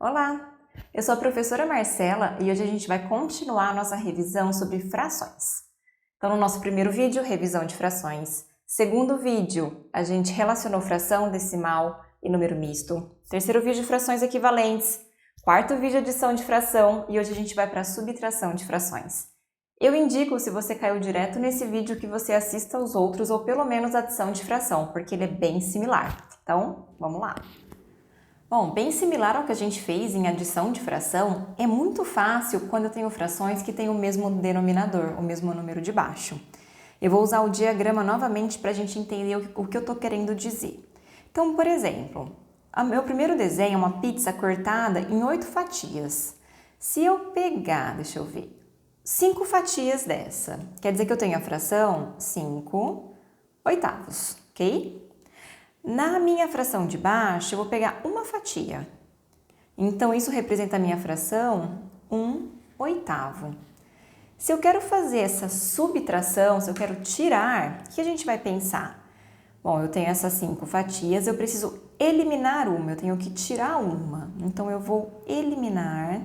Olá, eu sou a professora Marcela e hoje a gente vai continuar a nossa revisão sobre frações. Então, no nosso primeiro vídeo, revisão de frações. Segundo vídeo, a gente relacionou fração, decimal e número misto. Terceiro vídeo, frações equivalentes. Quarto vídeo, adição de fração e hoje a gente vai para a subtração de frações. Eu indico, se você caiu direto nesse vídeo, que você assista aos outros ou pelo menos a adição de fração, porque ele é bem similar. Então, vamos lá. Bom, bem similar ao que a gente fez em adição de fração, é muito fácil quando eu tenho frações que têm o mesmo denominador, o mesmo número de baixo. Eu vou usar o diagrama novamente para a gente entender o que eu estou querendo dizer. Então, por exemplo, o meu primeiro desenho é uma pizza cortada em 8 fatias. Se eu pegar, deixa eu ver, 5 fatias dessa, quer dizer que eu tenho a fração 5 oitavos, ok? Na minha fração de baixo, eu vou pegar uma fatia. Então, isso representa a minha fração 1 oitavo. Se eu quero fazer essa subtração, se eu quero tirar, o que a gente vai pensar? Bom, eu tenho essas 5 fatias, eu preciso eliminar uma, eu tenho que tirar uma. Então, eu vou eliminar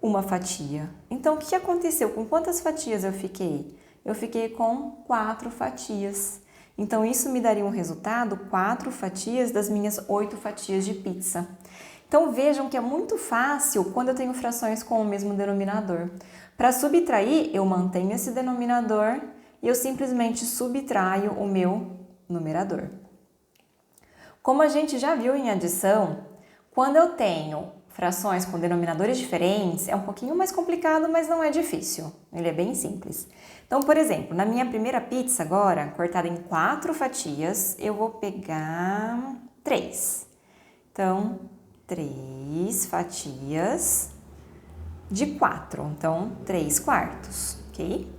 uma fatia. Então, o que aconteceu? Com quantas fatias eu fiquei? Eu fiquei com 4 fatias. Então, isso me daria um resultado, 4 fatias das minhas 8 fatias de pizza. Então, vejam que é muito fácil quando eu tenho frações com o mesmo denominador. Para subtrair, eu mantenho esse denominador e eu simplesmente subtraio o meu numerador. Como a gente já viu em adição, quando eu tenho frações com denominadores diferentes, é um pouquinho mais complicado, mas não é difícil. Ele é bem simples. Então, por exemplo, na minha primeira pizza agora, cortada em 4 fatias, eu vou pegar 3. Então, 3 fatias de 4. Então, 3 quartos, ok?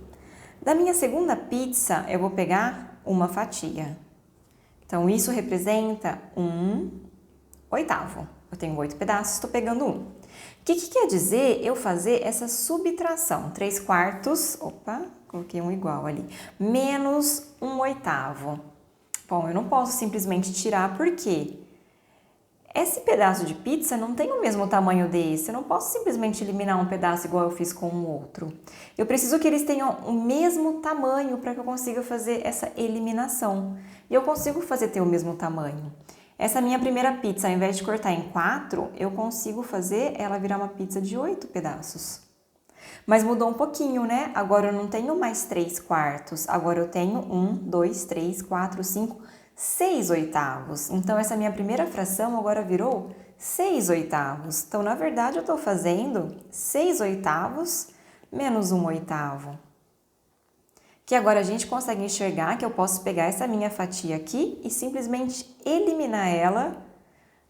Da minha segunda pizza, eu vou pegar uma fatia. Então, isso representa 1 oitavo. Eu tenho 8 pedaços, estou pegando 1. O que quer dizer eu fazer essa subtração? 3 quartos, coloquei um igual ali, menos 1 oitavo. Bom, eu não posso simplesmente tirar, porque esse pedaço de pizza não tem o mesmo tamanho desse. Eu não posso simplesmente eliminar um pedaço igual eu fiz com o outro. Eu preciso que eles tenham o mesmo tamanho para que eu consiga fazer essa eliminação. E eu consigo fazer ter o mesmo tamanho. Essa minha primeira pizza, ao invés de cortar em 4, eu consigo fazer ela virar uma pizza de 8 pedaços. Mas mudou um pouquinho, né? Agora eu não tenho mais 3 quartos, agora eu tenho 1, 2, 3, 4, 5, 6 oitavos. Então, essa minha primeira fração agora virou 6 oitavos. Então, na verdade, eu estou fazendo 6 oitavos menos 1 oitavo. Que agora a gente consegue enxergar que eu posso pegar essa minha fatia aqui e simplesmente eliminar ela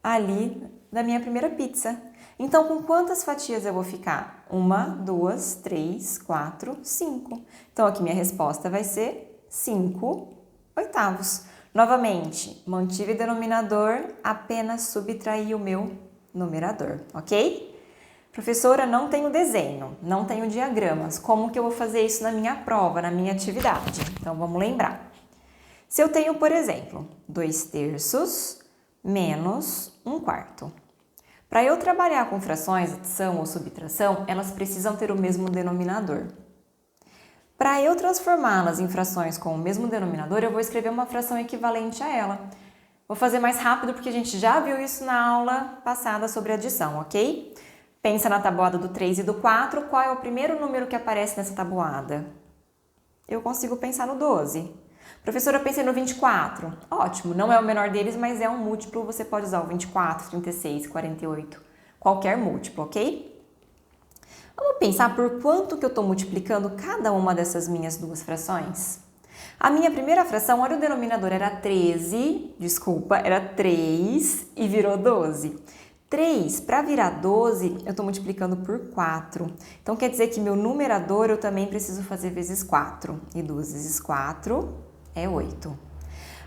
ali da minha primeira pizza. Então, com quantas fatias eu vou ficar? 1, 2, 3, 4, 5. Então, aqui minha resposta vai ser 5 oitavos. Novamente, mantive o denominador, apenas subtraí o meu numerador, ok? Professora, não tenho desenho, não tenho diagramas. Como que eu vou fazer isso na minha prova, na minha atividade? Então, vamos lembrar. Se eu tenho, por exemplo, 2 terços menos 1 quarto. Para eu trabalhar com frações, adição ou subtração, elas precisam ter o mesmo denominador. Para eu transformá-las em frações com o mesmo denominador, eu vou escrever uma fração equivalente a ela. Vou fazer mais rápido porque a gente já viu isso na aula passada sobre adição, ok? Pensa na tabuada do 3 e do 4, qual é o primeiro número que aparece nessa tabuada? Eu consigo pensar no 12. Professora, eu pensei no 24. Ótimo, não é o menor deles, mas é um múltiplo, você pode usar o 24, 36, 48, qualquer múltiplo, ok? Vamos pensar por quanto que eu estou multiplicando cada uma dessas minhas duas frações? A minha primeira fração, olha, o denominador era 13, era 3 e virou 12. 3, para virar 12, eu estou multiplicando por 4. Então, quer dizer que meu numerador eu também preciso fazer vezes 4. E 2 vezes 4 é 8.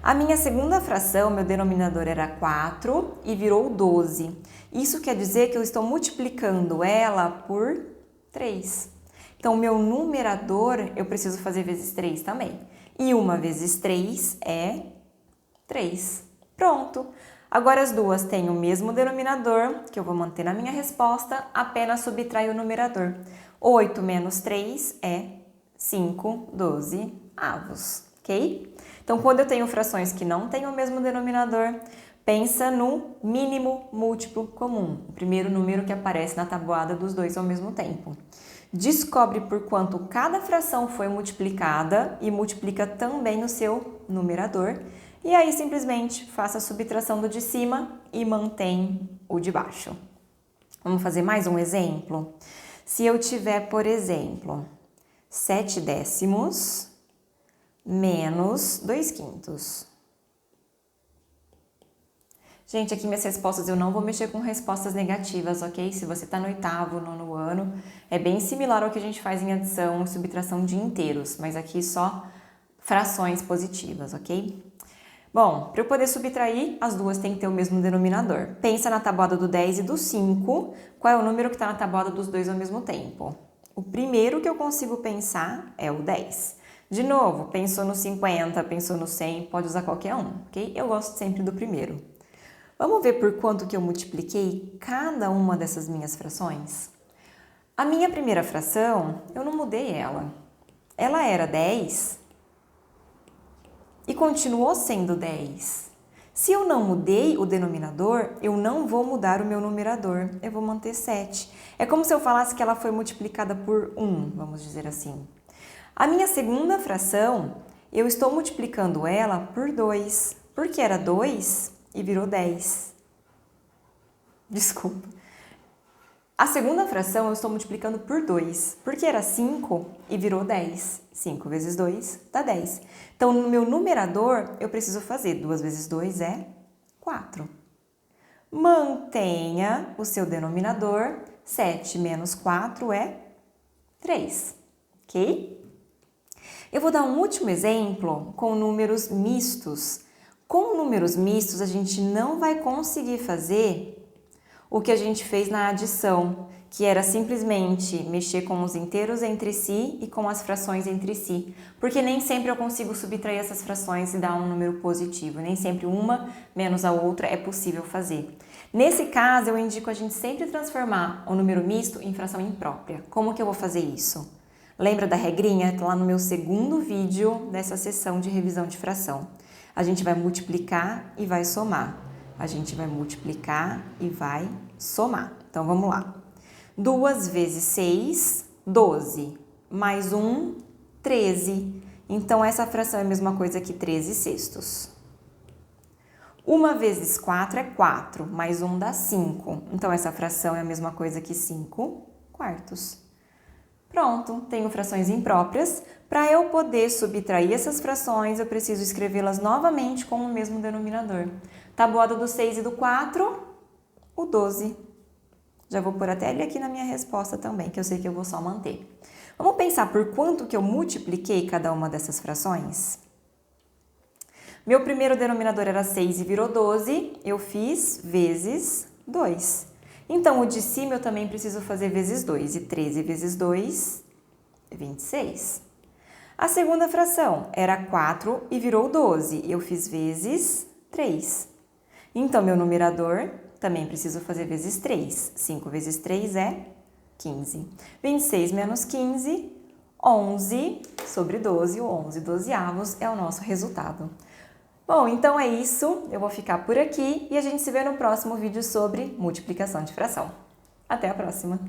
A minha segunda fração, meu denominador era 4 e virou 12. Isso quer dizer que eu estou multiplicando ela por 3. Então, meu numerador eu preciso fazer vezes 3 também. E 1 vezes 3 é 3. Pronto! Agora as duas têm o mesmo denominador, que eu vou manter na minha resposta, apenas subtraio o numerador. 8 menos 3 é 5/12, ok? Então, quando eu tenho frações que não têm o mesmo denominador, pensa no mínimo múltiplo comum, o primeiro número que aparece na tabuada dos dois ao mesmo tempo. Descobre por quanto cada fração foi multiplicada e multiplica também o seu numerador. E aí, simplesmente, faça a subtração do de cima e mantém o de baixo. Vamos fazer mais um exemplo? Se eu tiver, por exemplo, 7/10 menos 2/5. Gente, aqui minhas respostas, eu não vou mexer com respostas negativas, ok? Se você está no 8º, 9º ano, é bem similar ao que a gente faz em adição e subtração de inteiros, mas aqui só frações positivas, ok? Bom, para eu poder subtrair, as duas têm que ter o mesmo denominador. Pensa na tabuada do 10 e do 5, qual é o número que está na tabuada dos dois ao mesmo tempo? O primeiro que eu consigo pensar é o 10. De novo, pensou no 50, pensou no 100, pode usar qualquer um, ok? Eu gosto sempre do primeiro. Vamos ver por quanto que eu multipliquei cada uma dessas minhas frações? A minha primeira fração, eu não mudei ela. Ela era 10 e continuou sendo 10. Se eu não mudei o denominador, eu não vou mudar o meu numerador, eu vou manter 7. É como se eu falasse que ela foi multiplicada por 1, vamos dizer assim. A minha segunda fração, eu estou multiplicando ela por 2, porque era 2 e virou 10. Desculpa. A segunda fração eu estou multiplicando por 2, porque era 5 e virou 10. 5 vezes 2 dá 10. Então, no meu numerador, eu preciso fazer 2 vezes 2 é 4. Mantenha o seu denominador, 7 menos 4 é 3, ok? Eu vou dar um último exemplo com números mistos. Com números mistos, a gente não vai conseguir fazer o que a gente fez na adição, que era simplesmente mexer com os inteiros entre si e com as frações entre si, porque nem sempre eu consigo subtrair essas frações e dar um número positivo, nem sempre uma menos a outra é possível fazer. Nesse caso, eu indico a gente sempre transformar o número misto em fração imprópria. Como que eu vou fazer isso? Lembra da regrinha? Está lá no meu segundo vídeo dessa sessão de revisão de fração. A gente vai multiplicar e vai somar. A gente vai multiplicar e vai somar. Então, vamos lá. 2 vezes 6, 12. Mais 1, 13. Então, essa fração é a mesma coisa que 13/6. 1 vezes 4 é 4. Mais 1 dá 5. Então, essa fração é a mesma coisa que 5/4. Pronto, tenho frações impróprias. Para eu poder subtrair essas frações, eu preciso escrevê-las novamente com o mesmo denominador. Tabuada do 6 e do 4, o 12. Já vou pôr até ele aqui na minha resposta também, que eu sei que eu vou só manter. Vamos pensar por quanto que eu multipliquei cada uma dessas frações? Meu primeiro denominador era 6 e virou 12, eu fiz vezes 2. Então, o de cima eu também preciso fazer vezes 2, e 13 vezes 2 é 26. A segunda fração era 4 e virou 12, eu fiz vezes 3. Então, meu numerador também preciso fazer vezes 3. 5 vezes 3 é 15. 26 menos 15, 11/12, o 11/12 é o nosso resultado. Bom, então é isso, eu vou ficar por aqui e a gente se vê no próximo vídeo sobre multiplicação de fração. Até a próxima!